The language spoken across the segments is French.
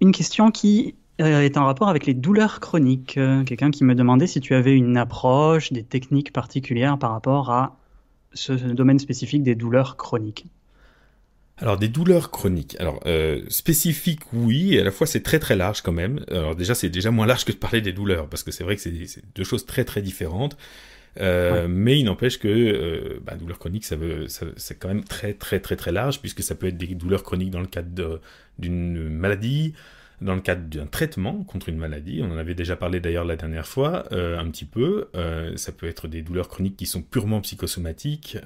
Une question qui est en rapport avec les douleurs chroniques. Quelqu'un qui me demandait si tu avais une approche, des techniques particulières par rapport à ce domaine spécifique des douleurs chroniques. Alors, des douleurs chroniques. Alors, spécifiques, oui, et à la fois c'est très très large quand même. Alors déjà, c'est déjà moins large que de parler des douleurs, parce que c'est vrai que c'est deux choses très très différentes. Ouais. Mais il n'empêche que douleur chronique, c'est quand même très très très très large, puisque ça peut être des douleurs chroniques dans le cadre d'une maladie, dans le cadre d'un traitement contre une maladie. On en avait déjà parlé d'ailleurs la dernière fois, un petit peu. Ça peut être des douleurs chroniques qui sont purement psychosomatiques,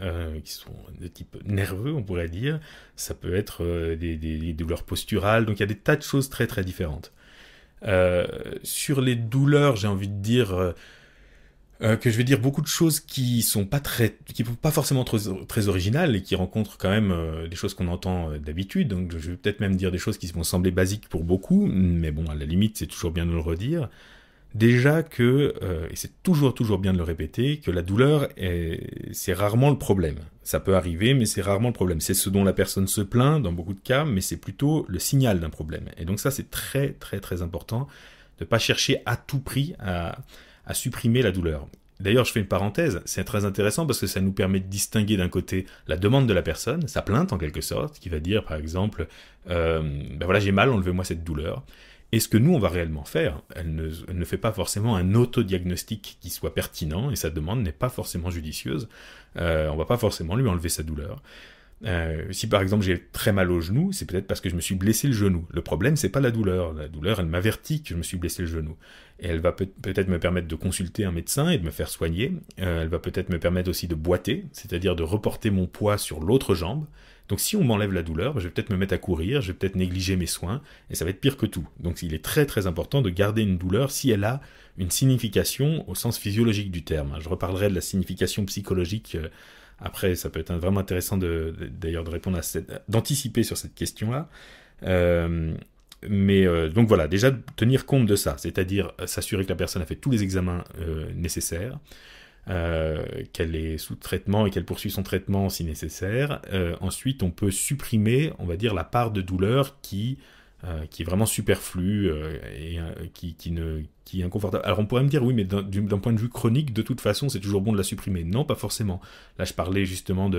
qui sont de type nerveux, on pourrait dire. Ça peut être des douleurs posturales. Donc il y a des tas de choses très très différentes. Sur les douleurs, j'ai envie de dire que je vais dire beaucoup de choses qui sont pas forcément très originales et qui rencontrent quand même des choses qu'on entend d'habitude. Donc je vais peut-être même dire des choses qui vont sembler basiques pour beaucoup, mais bon, à la limite, c'est toujours bien de le redire. Déjà que, et c'est toujours bien de le répéter, que la douleur, c'est rarement le problème. Ça peut arriver, mais c'est rarement le problème. C'est ce dont la personne se plaint dans beaucoup de cas, mais c'est plutôt le signal d'un problème. Et donc ça, c'est très très très important de ne pas chercher à tout prix à supprimer la douleur. D'ailleurs, je fais une parenthèse, c'est très intéressant parce que ça nous permet de distinguer d'un côté la demande de la personne, sa plainte en quelque sorte, qui va dire par exemple, voilà, j'ai mal, enlevez-moi cette douleur. Et ce que nous, on va réellement faire, elle ne fait pas forcément un autodiagnostic qui soit pertinent, et sa demande n'est pas forcément judicieuse. On va pas forcément lui enlever sa douleur. Si par exemple j'ai très mal au genou, c'est peut-être parce que je me suis blessé le genou. Le problème, c'est pas la douleur. La douleur, elle m'avertit que je me suis blessé le genou. Et elle va peut-être me permettre de consulter un médecin et de me faire soigner. Elle va peut-être me permettre aussi de boiter, c'est-à-dire de reporter mon poids sur l'autre jambe. Donc si on m'enlève la douleur, je vais peut-être me mettre à courir, je vais peut-être négliger mes soins, et ça va être pire que tout. Donc il est très très important de garder une douleur si elle a une signification au sens physiologique du terme. Je reparlerai de la signification psychologique après, ça peut être vraiment intéressant d'ailleurs de répondre d'anticiper sur cette question-là. Donc voilà, déjà tenir compte de ça, c'est-à-dire s'assurer que la personne a fait tous les examens nécessaires, qu'elle est sous traitement et qu'elle poursuit son traitement si nécessaire. Ensuite, on peut supprimer, on va dire, la part de douleur qui est vraiment superflue et qui est inconfortable. Alors on pourrait me dire, oui, mais d'un point de vue chronique, de toute façon, c'est toujours bon de la supprimer. Non, pas forcément. Là, je parlais justement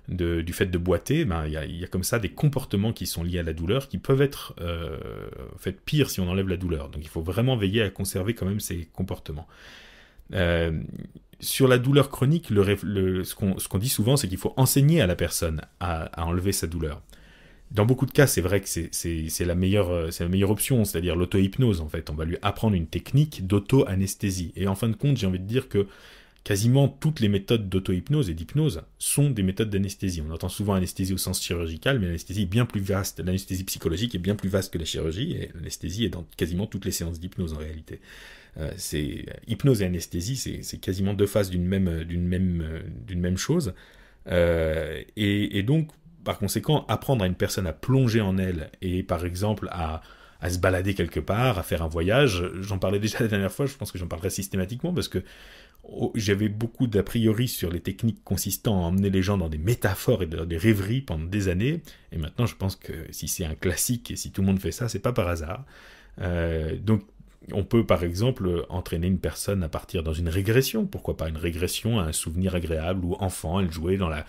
du fait de boiter. Il y a comme ça des comportements qui sont liés à la douleur qui peuvent être en fait pires si on enlève la douleur. Donc il faut vraiment veiller à conserver quand même ces comportements. Euh, sur la douleur chronique, ce qu'on dit souvent, c'est qu'il faut enseigner à la personne à enlever sa douleur. Dans beaucoup de cas, c'est vrai que c'est la meilleure option, c'est-à-dire l'auto-hypnose en fait. On va lui apprendre une technique d'auto-anesthésie. Et en fin de compte, j'ai envie de dire que quasiment toutes les méthodes d'auto-hypnose et d'hypnose sont des méthodes d'anesthésie. On entend souvent anesthésie au sens chirurgical, mais l'anesthésie est bien plus vaste. L'anesthésie psychologique est bien plus vaste que la chirurgie, et l'anesthésie est dans quasiment toutes les séances d'hypnose en réalité. Hypnose et anesthésie, c'est quasiment deux faces d'une même chose. Et donc, par conséquent, apprendre à une personne à plonger en elle et par exemple à se balader quelque part, à faire un voyage, j'en parlais déjà la dernière fois, je pense que j'en parlerai systématiquement parce que j'avais beaucoup d'a priori sur les techniques consistant à emmener les gens dans des métaphores et dans des rêveries pendant des années, et maintenant je pense que si c'est un classique et si tout le monde fait ça, c'est pas par hasard. Donc on peut par exemple entraîner une personne à partir dans une régression, pourquoi pas une régression à un souvenir agréable où enfant elle jouait dans la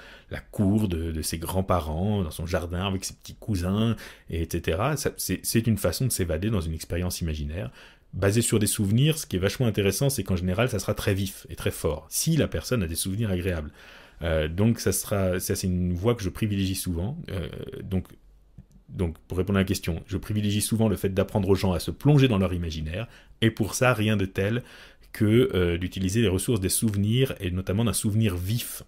cour de ses grands-parents, dans son jardin avec ses petits cousins, etc. C'est une façon de s'évader dans une expérience imaginaire. Basée sur des souvenirs, ce qui est vachement intéressant, c'est qu'en général ça sera très vif et très fort, si la personne a des souvenirs agréables. Donc ça c'est une voie que je privilégie souvent. Donc, pour répondre à la question, je privilégie souvent le fait d'apprendre aux gens à se plonger dans leur imaginaire, et pour ça, rien de tel que d'utiliser les ressources des souvenirs, et notamment d'un souvenir vif.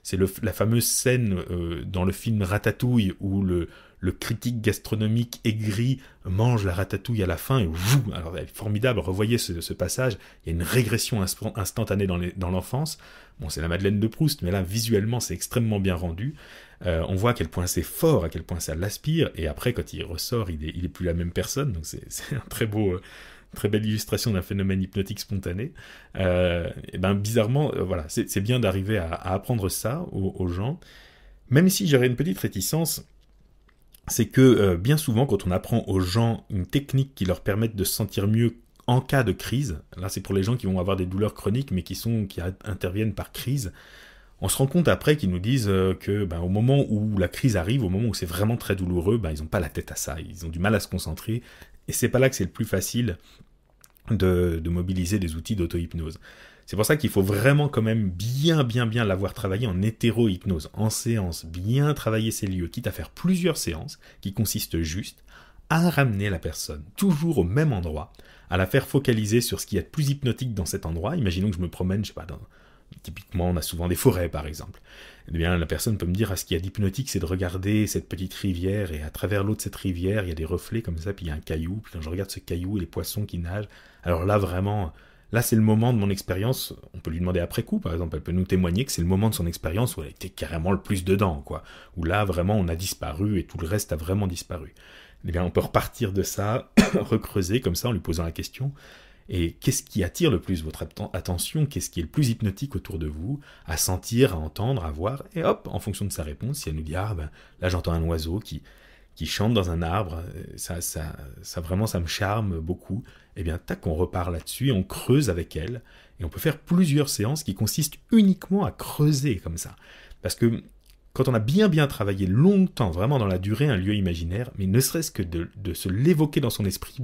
C'est la fameuse scène dans le film Ratatouille où le critique gastronomique aigri mange la ratatouille à la fin et alors elle est formidable, revoyez ce passage, il y a une régression instantanée dans l'enfance. Bon, c'est la Madeleine de Proust, mais là visuellement c'est extrêmement bien rendu. On voit à quel point c'est fort, à quel point ça l'aspire, et après quand il ressort, il est plus la même personne, donc c'est un très belle illustration d'un phénomène hypnotique spontané. Et ben bizarrement, voilà, c'est bien d'arriver à apprendre ça aux gens, même si j'aurais une petite réticence c'est que bien souvent, quand on apprend aux gens une technique qui leur permette de se sentir mieux en cas de crise, là c'est pour les gens qui vont avoir des douleurs chroniques mais qui interviennent par crise, on se rend compte après qu'ils nous disent que au moment où la crise arrive, au moment où c'est vraiment très douloureux, ils n'ont pas la tête à ça, ils ont du mal à se concentrer, et c'est pas là que c'est le plus facile de mobiliser des outils d'auto-hypnose. C'est pour ça qu'il faut vraiment quand même bien l'avoir travaillé en hétéro-hypnose, en séance, bien travailler ces lieux, quitte à faire plusieurs séances, qui consistent juste à ramener la personne toujours au même endroit, à la faire focaliser sur ce qu'il y a de plus hypnotique dans cet endroit. Imaginons que je me promène, je sais pas, typiquement on a souvent des forêts par exemple. Eh bien la personne peut me dire, ce qu'il y a d'hypnotique c'est de regarder cette petite rivière, et à travers l'eau de cette rivière il y a des reflets comme ça, puis il y a un caillou, puis quand je regarde ce caillou et les poissons qui nagent, alors là vraiment, là c'est le moment de mon expérience. On peut lui demander après coup par exemple, elle peut nous témoigner que c'est le moment de son expérience où elle était carrément le plus dedans, quoi, où là vraiment on a disparu et tout le reste a vraiment disparu. Eh bien on peut repartir de ça, recreuser comme ça en lui posant la question: et qu'est-ce qui attire le plus votre attention? Qu'est-ce qui est le plus hypnotique autour de vous? À sentir, à entendre, à voir. Et hop, en fonction de sa réponse, si elle nous dit là j'entends un oiseau qui chante dans un arbre, ça vraiment ça me charme beaucoup. Eh bien tac, on repart là-dessus et on creuse avec elle. Et on peut faire plusieurs séances qui consistent uniquement à creuser comme ça. Parce que quand on a bien travaillé longtemps, vraiment dans la durée, un lieu imaginaire, mais ne serait-ce que de se l'évoquer dans son esprit,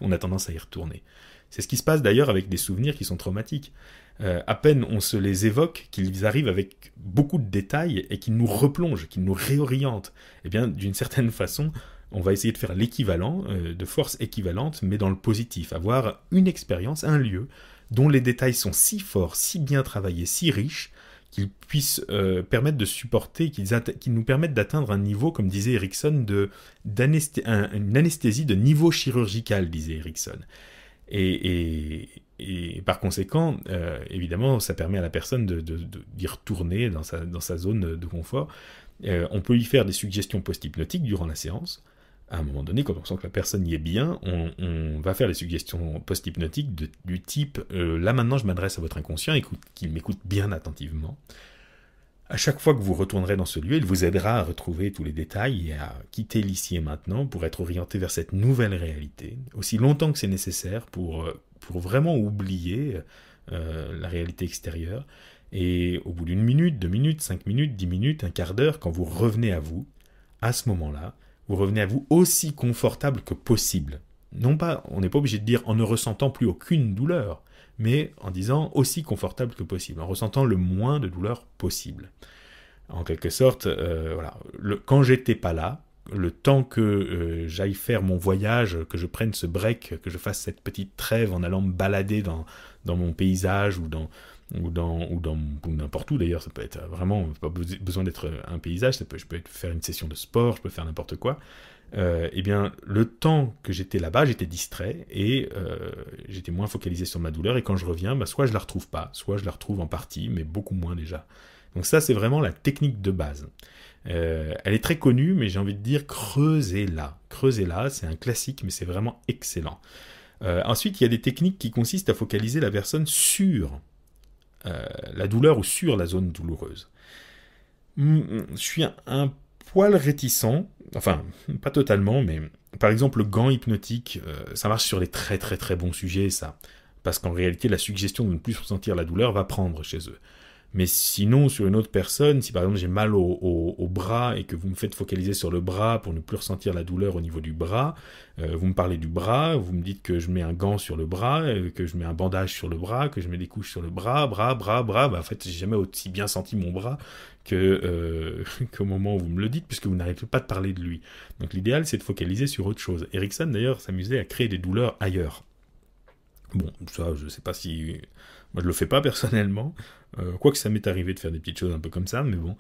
on a tendance à y retourner. C'est ce qui se passe d'ailleurs avec des souvenirs qui sont traumatiques. À peine on se les évoque qu'ils arrivent avec beaucoup de détails et qu'ils nous replongent, qu'ils nous réorientent. Eh bien, d'une certaine façon, on va essayer de faire l'équivalent, de force équivalente, mais dans le positif. Avoir une expérience, un lieu, dont les détails sont si forts, si bien travaillés, si riches, qu'ils puissent permettre de supporter, qu'ils nous permettent d'atteindre un niveau, comme disait Erickson, une anesthésie de niveau chirurgical, disait Erickson. Et par conséquent, évidemment, ça permet à la personne d'y retourner dans sa zone de confort. On peut y faire des suggestions post-hypnotiques durant la séance. À un moment donné, quand on sent que la personne y est bien, on va faire des suggestions post-hypnotiques du type là maintenant je m'adresse à votre inconscient, qu'il m'écoute bien attentivement. À chaque fois que vous retournerez dans ce lieu, il vous aidera à retrouver tous les détails et à quitter l'ici et maintenant pour être orienté vers cette nouvelle réalité, aussi longtemps que c'est nécessaire pour vraiment oublier la réalité extérieure. Et au bout d'une minute, 2 minutes, 5 minutes, 10 minutes, un quart d'heure, quand vous revenez à vous, à ce moment-là, vous revenez à vous aussi confortable que possible. Non pas, on n'est pas obligé de dire en ne ressentant plus aucune douleur, mais en disant aussi confortable que possible, en ressentant le moins de douleur possible. En quelque sorte, voilà, quand j'étais pas là, le temps que j'aille faire mon voyage, que je prenne ce break, que je fasse cette petite trêve en allant me balader dans mon paysage ou n'importe où d'ailleurs, ça peut être vraiment pas besoin d'être un paysage, je peux faire une session de sport, je peux faire n'importe quoi. Eh bien, le temps que j'étais là-bas, j'étais distrait et j'étais moins focalisé sur ma douleur. Et quand je reviens, soit je la retrouve pas, soit je la retrouve en partie, mais beaucoup moins déjà. Donc ça, c'est vraiment la technique de base. Elle est très connue, mais j'ai envie de dire creusez-la. Creusez-la, c'est un classique, mais c'est vraiment excellent. Ensuite, il y a des techniques qui consistent à focaliser la personne sur la douleur ou sur la zone douloureuse. Je suis un poil réticent, enfin, pas totalement, mais par exemple, le gant hypnotique, ça marche sur les très très très bons sujets, ça. Parce qu'en réalité, la suggestion de ne plus ressentir la douleur va prendre chez eux. Mais sinon, sur une autre personne, si par exemple j'ai mal au bras et que vous me faites focaliser sur le bras pour ne plus ressentir la douleur au niveau du bras, vous me parlez du bras, vous me dites que je mets un gant sur le bras, que je mets un bandage sur le bras, que je mets des couches sur le bras, en fait, j'ai jamais aussi bien senti mon bras qu'au moment où vous me le dites, puisque vous n'arrêtez pas de parler de lui. Donc l'idéal, c'est de focaliser sur autre chose. Erickson, d'ailleurs, s'amusait à créer des douleurs ailleurs. Bon, ça, je sais pas si... Moi, je le fais pas personnellement, quoique ça m'est arrivé de faire des petites choses un peu comme ça, mais bon,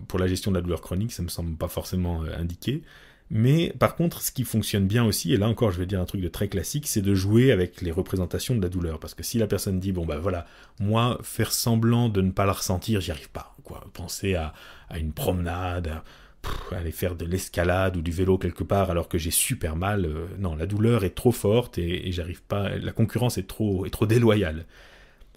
pour la gestion de la douleur chronique, ça me semble pas forcément indiqué. Mais par contre, ce qui fonctionne bien aussi, et là encore je vais dire un truc de très classique, c'est de jouer avec les représentations de la douleur. Parce que si la personne dit, bon bah voilà, moi, faire semblant de ne pas la ressentir, j'y arrive pas, quoi. Penser à une promenade, aller faire de l'escalade ou du vélo quelque part alors que j'ai super mal, non, la douleur est trop forte et j'arrive pas, la concurrence est trop déloyale.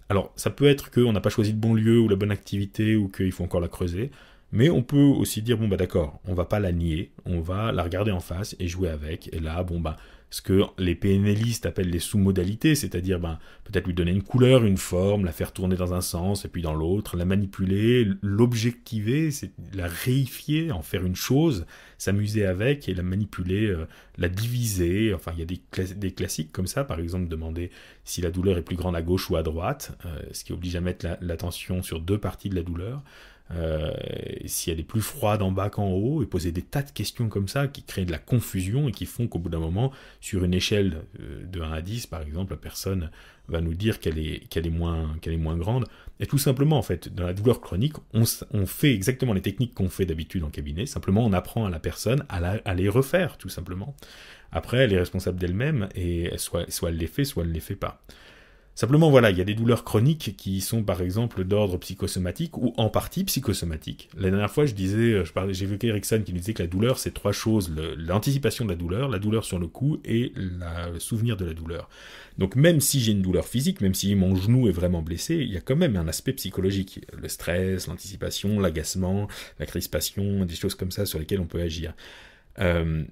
Alors ça peut être qu'on n'a pas choisi le bon lieu ou la bonne activité ou qu'il faut encore la creuser, Mais on peut aussi dire, bon bah d'accord, on va pas la nier, on va la regarder en face et jouer avec. Et là, bon bah, ce que les PNListes appellent les sous-modalités, c'est-à-dire peut-être lui donner une couleur, une forme, la faire tourner dans un sens et puis dans l'autre, la manipuler, l'objectiver, c'est la réifier, en faire une chose, s'amuser avec et la manipuler, la diviser. Enfin, il y a des classiques comme ça, par exemple demander si la douleur est plus grande à gauche ou à droite, ce qui oblige à mettre l'attention sur deux parties de la douleur. Si elle est plus froide en bas qu'en haut, et poser des tas de questions comme ça qui créent de la confusion et qui font qu'au bout d'un moment, sur une échelle de 1 à 10 par exemple, la personne va nous dire qu'elle est moins grande. Et tout simplement, en fait, dans la douleur chronique, on fait exactement les techniques qu'on fait d'habitude en cabinet, simplement on apprend à la personne à les refaire, tout simplement. Après, elle est responsable d'elle-même, et soit elle les fait, soit elle ne les fait pas. Simplement, voilà, il y a des douleurs chroniques qui sont par exemple d'ordre psychosomatique ou en partie psychosomatique. La dernière fois, j'évoquais Erickson qui disait que la douleur, c'est 3 choses. L'anticipation de la douleur sur le coup et le souvenir de la douleur. Donc même si j'ai une douleur physique, même si mon genou est vraiment blessé, il y a quand même un aspect psychologique. Le stress, l'anticipation, l'agacement, la crispation, des choses comme ça sur lesquelles on peut agir. On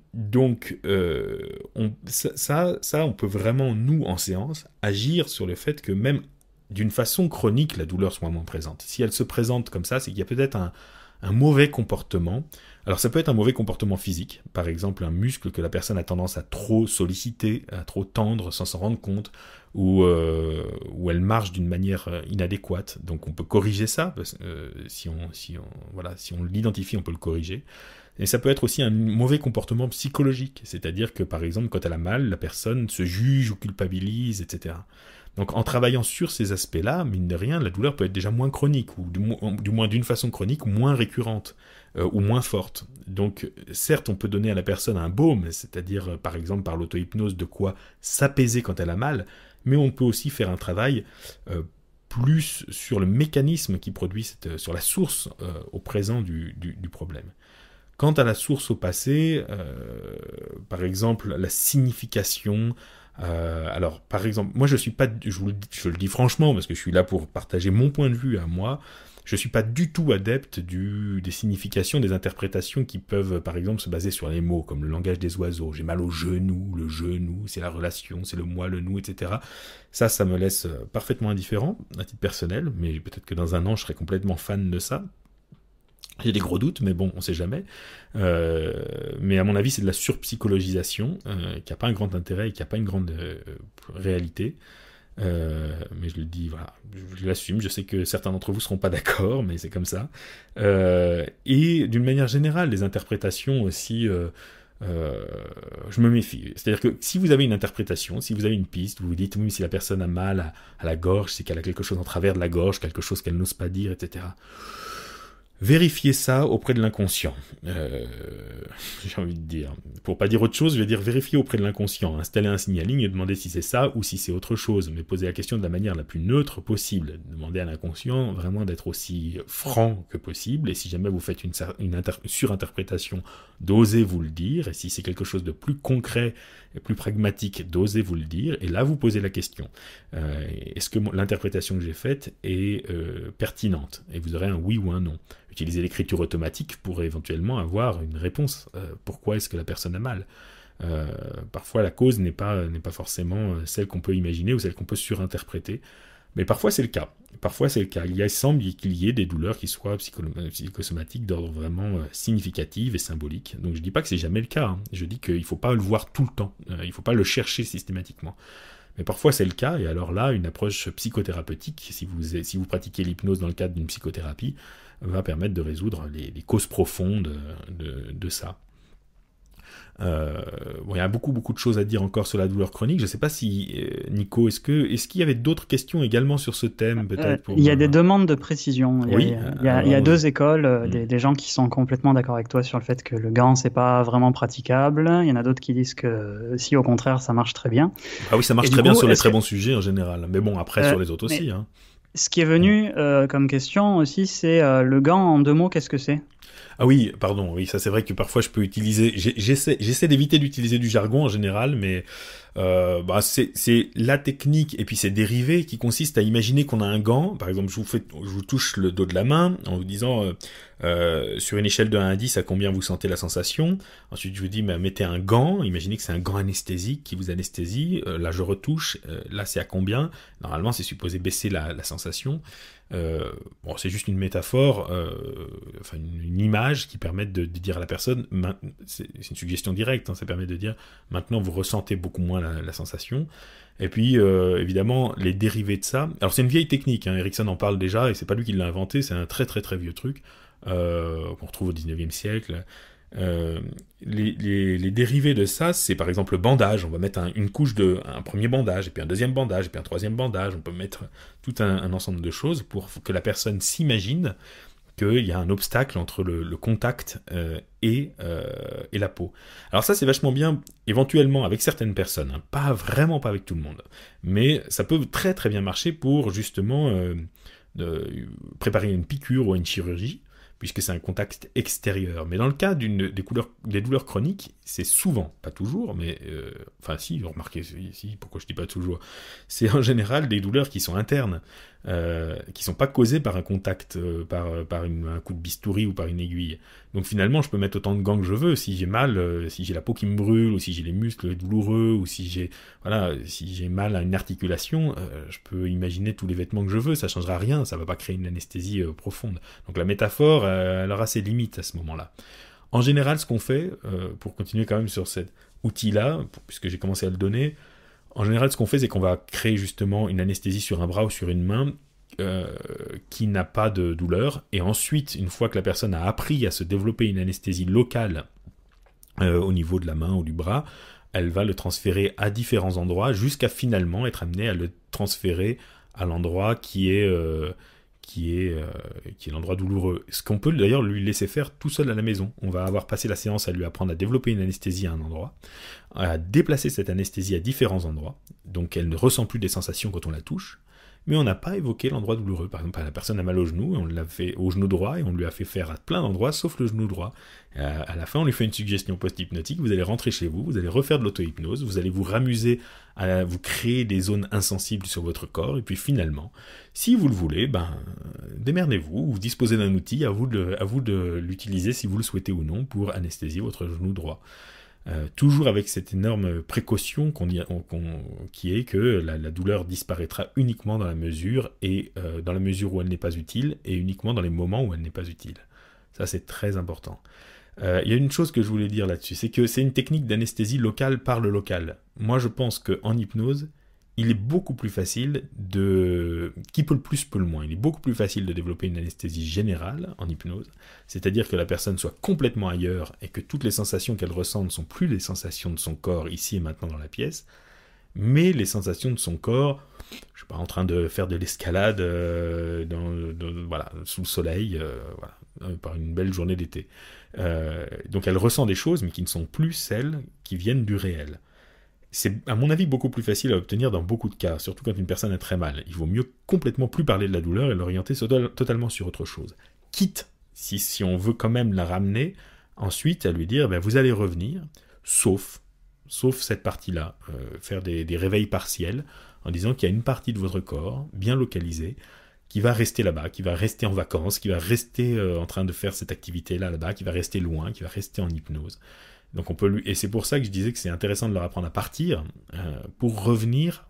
peut vraiment, nous, en séance, agir sur le fait que même d'une façon chronique, la douleur soit moins présente. Si elle se présente comme ça, c'est qu'il y a peut-être un mauvais comportement. Alors ça peut être un mauvais comportement physique, par exemple un muscle que la personne a tendance à trop solliciter, à trop tendre sans s'en rendre compte, ou elle marche d'une manière inadéquate. Donc on peut corriger ça, si on l'identifie, on peut le corriger. Et ça peut être aussi un mauvais comportement psychologique, c'est-à-dire que par exemple quand elle a mal, la personne se juge ou culpabilise, etc. Donc en travaillant sur ces aspects-là, mine de rien, la douleur peut être déjà moins chronique, ou du moins d'une façon chronique, moins récurrente, ou moins forte. Donc certes, on peut donner à la personne un baume, c'est-à-dire par exemple par l'auto-hypnose de quoi s'apaiser quand elle a mal, mais on peut aussi faire un travail plus sur le mécanisme qui produit sur la source au présent du problème. Quant à la source au passé, par exemple la signification, alors par exemple, moi je le dis franchement parce que je suis là pour partager mon point de vue à moi, je suis pas du tout adepte des significations, des interprétations qui peuvent par exemple se baser sur les mots, comme le langage des oiseaux, j'ai mal au genou, le genou, c'est la relation, c'est le moi, le nous, etc. Ça me laisse parfaitement indifférent à titre personnel, mais peut-être que dans un an je serai complètement fan de ça. J'ai des gros doutes, mais bon, on sait jamais. Mais à mon avis, c'est de la surpsychologisation qui n'a pas un grand intérêt et qui n'a pas une grande réalité. Mais je le dis, voilà, je l'assume. Je sais que certains d'entre vous ne seront pas d'accord, mais c'est comme ça. Et d'une manière générale, les interprétations aussi, je me méfie. C'est-à-dire que si vous avez une interprétation, si vous avez une piste, vous vous dites, oui, si la personne a mal à la gorge, c'est qu'elle a quelque chose en travers de la gorge, quelque chose qu'elle n'ose pas dire, etc. Vérifiez ça auprès de l'inconscient. J'ai envie de dire. Pour pas dire autre chose, je vais dire vérifier auprès de l'inconscient. Installer un signaling et demander si c'est ça ou si c'est autre chose. Mais poser la question de la manière la plus neutre possible. Demander à l'inconscient vraiment d'être aussi franc que possible. Et si jamais vous faites une surinterprétation, d'oser vous le dire. Et si c'est quelque chose de plus concret et plus pragmatique, d'oser vous le dire. Et là, vous posez la question. Est-ce que l'interprétation que j'ai faite est pertinente? Et vous aurez un oui ou un non. Utiliser l'écriture automatique pour éventuellement avoir une réponse. Pourquoi est-ce que la personne a mal? Parfois, la cause n'est pas forcément celle qu'on peut imaginer ou celle qu'on peut surinterpréter. Mais parfois, c'est le cas. Il semble qu'il y ait des douleurs qui soient psychosomatiques d'ordre vraiment significatif et symbolique. Donc, je ne dis pas que c'est jamais le cas. Hein. Je dis qu'il ne faut pas le voir tout le temps. Il ne faut pas le chercher systématiquement. Mais parfois c'est le cas, et alors là, une approche psychothérapeutique, si vous pratiquez l'hypnose dans le cadre d'une psychothérapie, va permettre de résoudre les causes profondes de ça. Il y a beaucoup de choses à dire encore sur la douleur chronique. Je ne sais pas si, Nico, est-ce qu'il y avait d'autres questions également sur ce thème peut-être Il y a des demandes de précision. Oui, il y a deux écoles, des gens qui sont complètement d'accord avec toi sur le fait que le gant, c'est pas vraiment praticable. Il y en a d'autres qui disent que si, au contraire, ça marche très bien. Ah oui, ça marche très bien sur les très bons sujets en général. Mais bon, après, sur les autres aussi. Hein. Ce qui est venu comme question aussi, c'est le gant, en 2 mots, qu'est-ce que c'est ? Ah oui, pardon, oui, ça c'est vrai que parfois je peux utiliser, j'essaie d'éviter d'utiliser du jargon en général, mais c'est la technique et puis ses dérivés qui consistent à imaginer qu'on a un gant. Par exemple, je vous touche le dos de la main en vous disant sur une échelle de 1 à 10 à combien vous sentez la sensation. Ensuite, je vous dis mettez un gant. Imaginez que c'est un gant anesthésique qui vous anesthésie. Là, je retouche. Là, c'est à combien? Normalement, c'est supposé baisser la sensation. C'est juste une métaphore, enfin une image qui permet de dire à la personne, c'est une suggestion directe, hein, ça permet de dire maintenant vous ressentez beaucoup moins la sensation. Et puis évidemment les dérivés de ça. Alors c'est une vieille technique, hein, Erickson en parle déjà et c'est pas lui qui l'a inventé, c'est un très très très vieux truc qu'on retrouve au 19e siècle. Les dérivés de ça, c'est par exemple le bandage. On va mettre une couche un premier bandage, et puis un deuxième bandage, et puis un troisième bandage. On peut mettre tout un ensemble de choses pour que la personne s'imagine qu'il y a un obstacle entre le contact et la peau. Alors ça, c'est vachement bien, éventuellement, avec certaines personnes, hein, vraiment pas avec tout le monde. Mais ça peut très très bien marcher pour justement préparer une piqûre ou une chirurgie, puisque c'est un contact extérieur. Mais dans le cas des douleurs chroniques, c'est souvent, pas toujours, mais enfin si, remarquez, si, pourquoi je dis pas toujours, c'est en général des douleurs qui sont internes, qui sont pas causées par un contact, par un coup de bistouri ou par une aiguille. Donc finalement, je peux mettre autant de gants que je veux. Si j'ai mal, si j'ai la peau qui me brûle, ou si j'ai les muscles douloureux, ou si j'ai mal à une articulation, je peux imaginer tous les vêtements que je veux, ça changera rien, ça va pas créer une anesthésie profonde. Donc la métaphore, elle aura ses limites à ce moment-là. En général, ce qu'on fait, pour continuer quand même sur cet outil-là, puisque j'ai commencé à le donner, en général, ce qu'on fait, c'est qu'on va créer justement une anesthésie sur un bras ou sur une main qui n'a pas de douleur. Et ensuite, une fois que la personne a appris à se développer une anesthésie locale au niveau de la main ou du bras, elle va le transférer à différents endroits jusqu'à finalement être amenée à le transférer à l'endroit qui est l'endroit douloureux. Ce qu'on peut d'ailleurs lui laisser faire tout seul à la maison. On va avoir passé la séance à lui apprendre à développer une anesthésie à un endroit, à déplacer cette anesthésie à différents endroits, donc elle ne ressent plus des sensations quand on la touche, mais on n'a pas évoqué l'endroit douloureux. Par exemple, la personne a mal au genou, et on l'a fait au genou droit, et on lui a fait faire à plein d'endroits, sauf le genou droit. À la fin, on lui fait une suggestion post-hypnotique, vous allez rentrer chez vous, vous allez refaire de l'auto-hypnose, vous allez vous ramuser à vous créer des zones insensibles sur votre corps, et puis finalement, si vous le voulez, démerdez-vous, vous disposez d'un outil, à vous de l'utiliser si vous le souhaitez ou non, pour anesthésier votre genou droit. Toujours avec cette énorme précaution qui est que la douleur disparaîtra uniquement dans la mesure où elle n'est pas utile, et uniquement dans les moments où elle n'est pas utile. Ça, c'est très important. Il y a une chose que je voulais dire là-dessus, c'est que c'est une technique d'anesthésie locale par le local. Moi, je pense qu'en hypnose, il est beaucoup plus facile qui peut le plus, peut le moins. Il est beaucoup plus facile de développer une anesthésie générale en hypnose, c'est-à-dire que la personne soit complètement ailleurs et que toutes les sensations qu'elle ressent ne sont plus les sensations de son corps ici et maintenant dans la pièce, mais les sensations de son corps, je sais pas, en train de faire de l'escalade sous le soleil, par une belle journée d'été. Donc elle ressent des choses, mais qui ne sont plus celles qui viennent du réel. C'est, à mon avis, beaucoup plus facile à obtenir dans beaucoup de cas, surtout quand une personne a très mal. Il vaut mieux complètement plus parler de la douleur et l'orienter totalement sur autre chose. Quitte, si on veut quand même la ramener, ensuite à lui dire, vous allez revenir, sauf cette partie-là, faire des réveils partiels, en disant qu'il y a une partie de votre corps, bien localisée, qui va rester là-bas, qui va rester en vacances, qui va rester en train de faire cette activité-là, là-bas, qui va rester loin, qui va rester en hypnose. Donc et c'est pour ça que je disais que c'est intéressant de leur apprendre à partir pour revenir,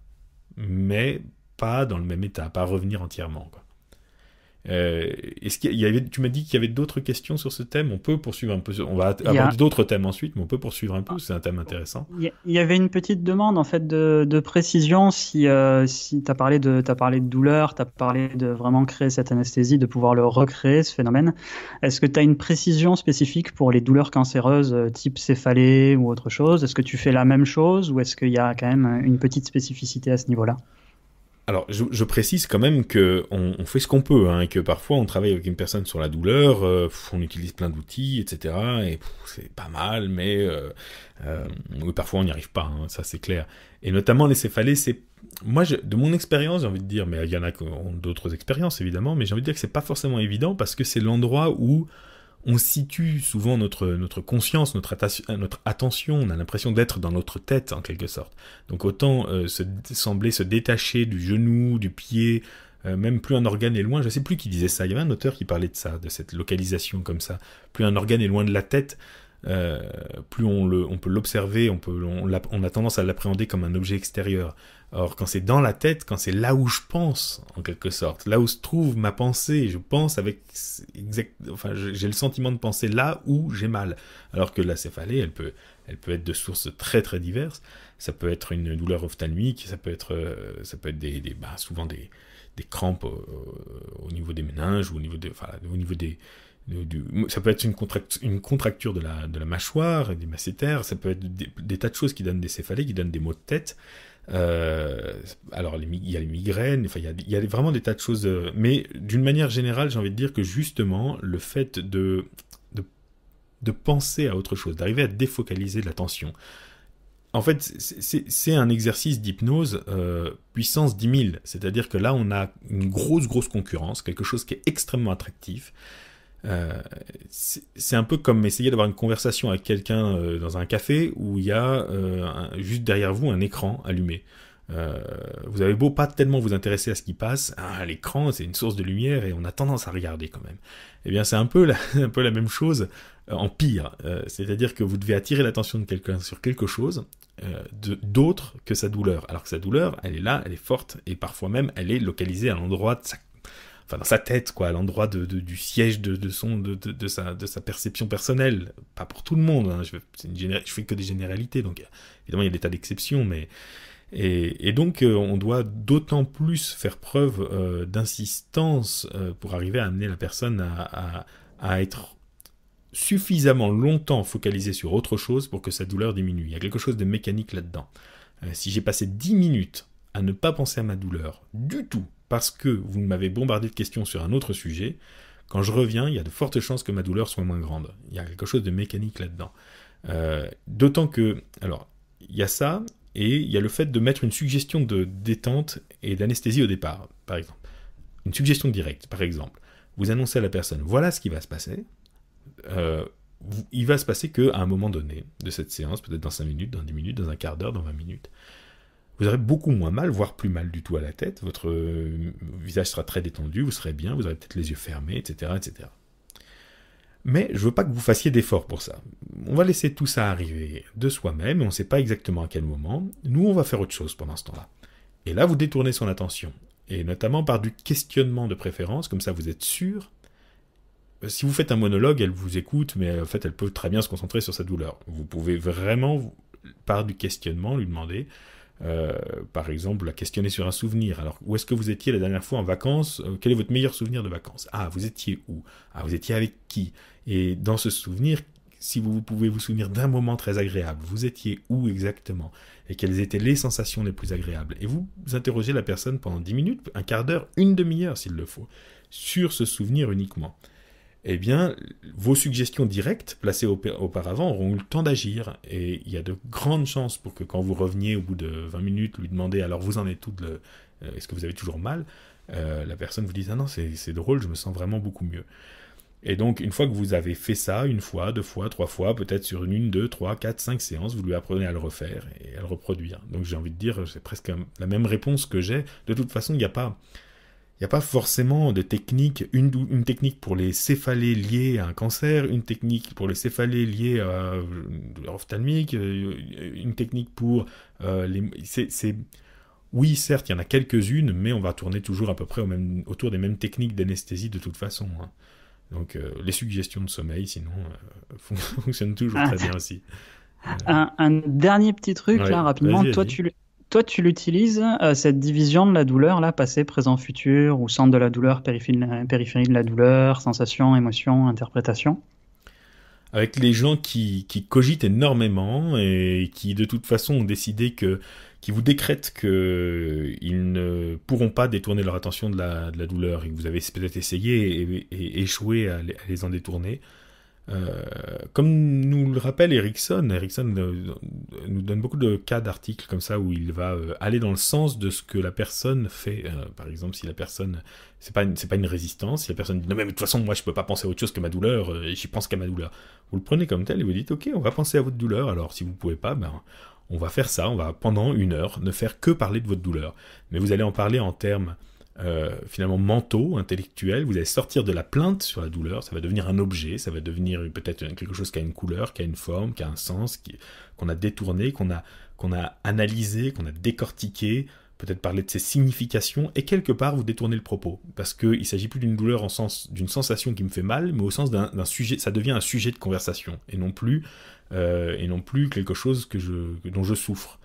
mais pas dans le même état, pas revenir entièrement, quoi. Est-ce tu m'as dit qu'il y avait d'autres questions sur ce thème? On peut poursuivre un peu, on va aborder d'autres thèmes ensuite, mais on peut poursuivre un peu, c'est un thème intéressant. Il y avait une petite demande en fait de précision si tu as parlé de douleur, tu as parlé de vraiment créer cette anesthésie, de pouvoir le recréer, ce phénomène. Est-ce que tu as une précision spécifique pour les douleurs cancéreuses type céphalée ou autre chose? Est-ce que tu fais la même chose ou est-ce qu'il y a quand même une petite spécificité à ce niveau-là? Alors, je précise quand même qu'on fait ce qu'on peut, hein, et que parfois on travaille avec une personne sur la douleur, on utilise plein d'outils, etc. Et c'est pas mal, mais parfois on n'y arrive pas, hein, ça c'est clair. Et notamment les céphalées, moi, de mon expérience, j'ai envie de dire, mais il y en a qui ont d'autres expériences évidemment, mais j'ai envie de dire que c'est pas forcément évident parce que c'est l'endroit où on situe souvent notre conscience, notre attention, on a l'impression d'être dans notre tête en quelque sorte. Donc autant sembler se détacher du genou, du pied, même plus un organe est loin, je ne sais plus qui disait ça, il y avait un auteur qui parlait de ça, de cette localisation comme ça, plus un organe est loin de la tête, plus on peut l'observer, on a tendance à l'appréhender comme un objet extérieur. Or, quand c'est dans la tête, quand c'est là où je pense, en quelque sorte, là où se trouve ma pensée, je pense j'ai le sentiment de penser là où j'ai mal. Alors que la céphalée, elle peut être de sources très très diverses. Ça peut être une douleur ophtalmique, ça peut être souvent des crampes au niveau des méninges, ou au niveau ça peut être une contracture de la mâchoire, des masséters, ça peut être des tas de choses qui donnent des céphalées, qui donnent des maux de tête. Alors il y a les migraines, enfin il y a vraiment des tas de choses, mais d'une manière générale, j'ai envie de dire que justement le fait de penser à autre chose, d'arriver à défocaliser l'attention. En fait, c'est un exercice d'hypnose puissance 10 000, c'est-à-dire que là on a une grosse concurrence, quelque chose qui est extrêmement attractif. C'est un peu comme essayer d'avoir une conversation avec quelqu'un dans un café où il y a juste derrière vous un écran allumé. Vous avez beau pas tellement vous intéresser à ce qui passe, l'écran c'est une source de lumière et on a tendance à regarder quand même. Eh bien c'est un peu la même chose en pire. C'est-à-dire que vous devez attirer l'attention de quelqu'un sur quelque chose d'autre que sa douleur. Alors que sa douleur, elle est là, elle est forte et parfois même elle est localisée à l'endroit de dans sa tête, quoi, à l'endroit du siège de sa perception personnelle. Pas pour tout le monde, hein. Je fais que des généralités, donc évidemment il y a des tas d'exceptions, mais et donc on doit d'autant plus faire preuve d'insistance pour arriver à amener la personne à être suffisamment longtemps focalisée sur autre chose pour que sa douleur diminue. Il y a quelque chose de mécanique là-dedans. Si j'ai passé 10 minutes à ne pas penser à ma douleur du tout, parce que vous m'avez bombardé de questions sur un autre sujet, quand je reviens, il y a de fortes chances que ma douleur soit moins grande. Il y a quelque chose de mécanique là-dedans. D'autant que, alors, il y a ça, et il y a le fait de mettre une suggestion de détente et d'anesthésie au départ, par exemple. Une suggestion directe, par exemple. Vous annoncez à la personne, voilà ce qui va se passer. Il va se passer qu'à un moment donné de cette séance, peut-être dans 5 minutes, dans 10 minutes, dans un quart d'heure, dans 20 minutes, vous aurez beaucoup moins mal, voire plus mal du tout à la tête, votre visage sera très détendu, vous serez bien, vous aurez peut-être les yeux fermés, etc., etc. Mais je veux pas que vous fassiez d'efforts pour ça. On va laisser tout ça arriver de soi-même, et on ne sait pas exactement à quel moment. Nous, on va faire autre chose pendant ce temps-là. Et là, vous détournez son attention, et notamment par du questionnement de préférence, comme ça vous êtes sûr. Si vous faites un monologue, elle vous écoute, mais en fait, elle peut très bien se concentrer sur sa douleur. Vous pouvez vraiment, par du questionnement, lui demander... par exemple, la questionner sur un souvenir. Alors, où est-ce que vous étiez la dernière fois en vacances ? Quel est votre meilleur souvenir de vacances ? Ah, vous étiez où ? Ah, vous étiez avec qui ? Et dans ce souvenir, si vous pouvez vous souvenir d'un moment très agréable, vous étiez où exactement ? Et quelles étaient les sensations les plus agréables ? Et vous interrogez la personne pendant 10 minutes, un quart d'heure, une demi-heure s'il le faut, sur ce souvenir uniquement. Eh bien, vos suggestions directes, placées auparavant, auront eu le temps d'agir. Et il y a de grandes chances pour que quand vous reveniez au bout de 20 minutes, lui demandez « Alors, vous en êtes où est-ce que vous avez toujours mal ?» La personne vous dise « Ah non, c'est drôle, je me sens vraiment beaucoup mieux. » Et donc, une fois que vous avez fait ça, 1 fois, 2 fois, 3 fois, peut-être sur 1, 2, 3, 4, 5 séances, vous lui apprenez à le refaire et à le reproduire. Donc, j'ai envie de dire, c'est presque la même réponse que j'ai. De toute façon, il n'y a pas forcément de technique, une technique pour les céphalées liées à un cancer, une technique pour les céphalées liées à une douleur ophtalmique, une technique pour Oui, certes, il y en a quelques-unes, mais on va tourner toujours à peu près autour des mêmes techniques d'anesthésie de toute façon. Hein. Donc les suggestions de sommeil, sinon, fonctionnent toujours très bien aussi. Un dernier petit truc, là, rapidement. Toi, tu l'utilises, cette division de la douleur, là, passé, présent, futur, ou centre de la douleur, périphérie de la douleur, sensation, émotion, interprétation. Avec les gens qui cogitent énormément et qui, de toute façon, ont décidé qui vous décrètent qu'ils ne pourront pas détourner leur attention de la douleur et que vous avez peut-être essayé et échoué à les en détourner. Comme nous le rappelle Erickson nous donne beaucoup de cas d'articles comme ça où il va aller dans le sens de ce que la personne fait. Par exemple, si la personne, c'est pas une résistance, si la personne dit non mais de toute façon moi je peux pas penser à autre chose que ma douleur, j'y pense qu'à ma douleur. Vous le prenez comme tel et vous dites ok, on va penser à votre douleur. Alors si vous pouvez pas, ben on va faire ça, on va pendant 1 heure ne faire que parler de votre douleur. Mais vous allez en parler en termes finalement mentaux, intellectuels, vous allez sortir de la plainte sur la douleur, ça va devenir un objet, ça va devenir peut-être quelque chose qui a une couleur, qui a une forme, qui a un sens, qu'on a détourné, qu'on a analysé, qu'on a décortiqué, peut-être parler de ses significations, et quelque part vous détournez le propos, parce qu'il ne s'agit plus d'une douleur d'une sensation qui me fait mal, mais au sens d'un sujet, ça devient un sujet de conversation, et non plus quelque chose dont je souffre.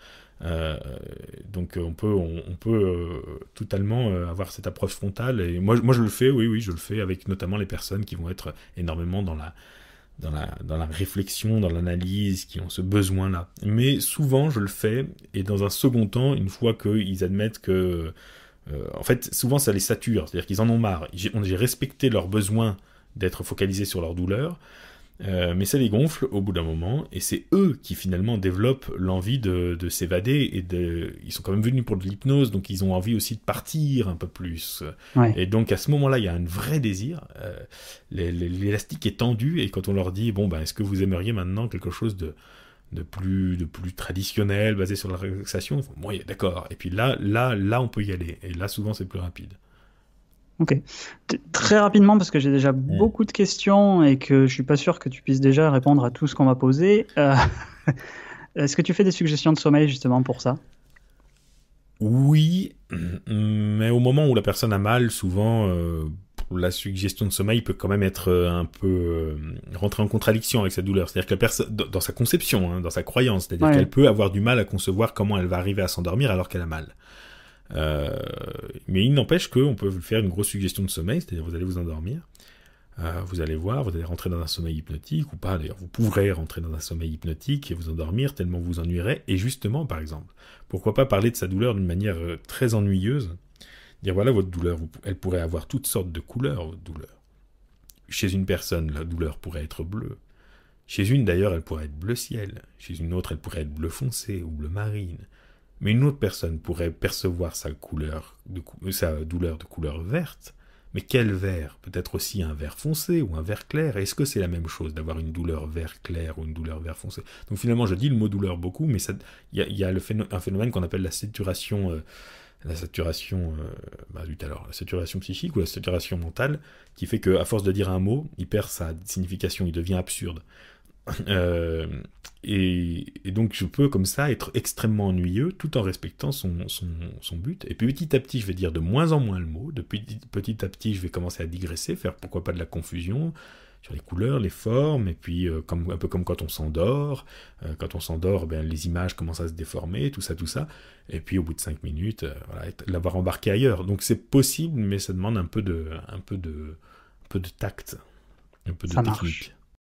Donc on peut totalement avoir cette approche frontale et moi je le fais, oui je le fais avec notamment les personnes qui vont être énormément dans la réflexion, dans l'analyse, qui ont ce besoin là, mais souvent je le fais et dans un second temps une fois qu'ils admettent que en fait souvent ça les sature, c'est-à-dire qu'ils en ont marre, j'ai respecté leur besoin d'être focalisés sur leur douleur. Mais ça les gonfle au bout d'un moment, et c'est eux qui finalement développent l'envie de s'évader, ils sont quand même venus pour de l'hypnose, donc ils ont envie aussi de partir un peu plus. Ouais. Et donc à ce moment-là, il y a un vrai désir, l'élastique est tendu, et quand on leur dit, bon, ben, est-ce que vous aimeriez maintenant quelque chose de plus traditionnel, basé sur la relaxation, ils font, bon, d'accord, et puis là, on peut y aller, et là, souvent, c'est plus rapide. Ok. Très rapidement, parce que j'ai déjà beaucoup de questions et que je suis pas sûr que tu puisses déjà répondre à tout ce qu'on m'a posé. Est-ce que tu fais des suggestions de sommeil justement pour ça? Oui, mais au moment où la personne a mal, souvent, la suggestion de sommeil peut quand même être un peu rentrer en contradiction avec sa douleur. C'est-à-dire que la personne, dans sa conception, hein, dans sa croyance, c'est-à-dire qu'elle peut avoir du mal à concevoir comment elle va arriver à s'endormir alors qu'elle a mal. Mais il n'empêche qu'on peut faire une grosse suggestion de sommeil, c'est-à-dire vous allez vous endormir, vous allez voir, vous allez rentrer dans un sommeil hypnotique, ou pas d'ailleurs, vous pourrez rentrer dans un sommeil hypnotique et vous endormir tellement vous ennuierez, et justement par exemple, pourquoi pas parler de sa douleur d'une manière très ennuyeuse, dire voilà votre douleur, elle pourrait avoir toutes sortes de couleurs, votre douleur. Chez une personne, la douleur pourrait être bleue, chez une d'ailleurs elle pourrait être bleu ciel, chez une autre elle pourrait être bleu foncé ou bleu marine. Mais une autre personne pourrait percevoir sa douleur de couleur verte. Mais quel vert? Peut-être aussi un vert foncé ou un vert clair. Est-ce que c'est la même chose d'avoir une douleur vert clair ou une douleur vert foncé? Donc finalement, je dis le mot douleur beaucoup, mais il y a un phénomène qu'on appelle la saturation psychique ou la saturation mentale, qui fait qu'à force de dire un mot, il perd sa signification, il devient absurde. Et donc je peux comme ça être extrêmement ennuyeux tout en respectant son but, et puis petit à petit je vais dire de moins en moins le mot, petit à petit je vais commencer à digresser, faire pourquoi pas de la confusion sur les couleurs, les formes, et puis un peu comme quand on s'endort, ben, les images commencent à se déformer, tout ça, et puis au bout de 5 minutes, voilà, l'avoir embarqué ailleurs. Donc c'est possible, mais ça demande un peu de tact, un peu de Ça technique. marche.